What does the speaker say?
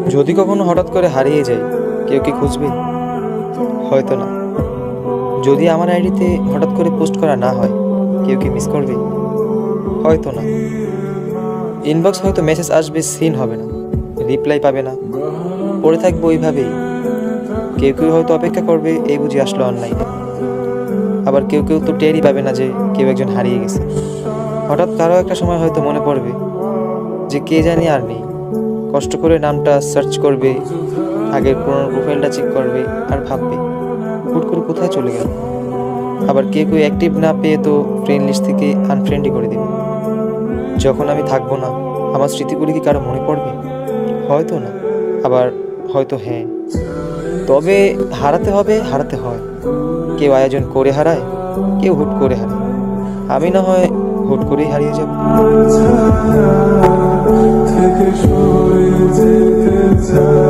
যদি কখনো হঠাৎ করে হারিয়ে যাই, কেউ কি খুঁজবে? হয়তো না। যদি আমার আইডিতে হঠাৎ করে পোস্ট করা না হয়, কেউ কি মিস করবে? হয়তো না। ইনবক্স হয়তো মেসেজ আসবে, সিন হবে না, রিপ্লাই পাবে না, পড়ে থাকবো ওইভাবেই। কেউ কেউ হয়তো অপেক্ষা করবে, এই বুঝি আসলো অনলাইনে। আবার কেউ কেউ তো টেরই পাবে না যে কেউ একজন হারিয়ে গেছে। হঠাৎ কারো একটা সময় হয়তো মনে পড়বে যে কে জানি আর নেই। কষ্ট করে নামটা সার্চ করবে, আগের পুরোনো প্রোফাইলটা চেক করবে, আর ভাববে হুট করে কোথায় চলে গেল। আবার কেউ কেউ অ্যাক্টিভ না পেয়ে তো ফ্রেন্ড লিস্ট থেকে আনফ্রেন্ডই করে দেবে। যখন আমি থাকবো না, আমার স্মৃতিগুলি কি কারো মনে পড়বে? হয়তো না, আবার হয়তো হ্যাঁ। তবে হারাতে হবে, হারাতে হয়। কেউ আয়োজন করে হারায়, কেউ হুট করে হারায়। আমি না হয় হুট করেই হারিয়ে যাব। থেকে সরে যেতে চাই।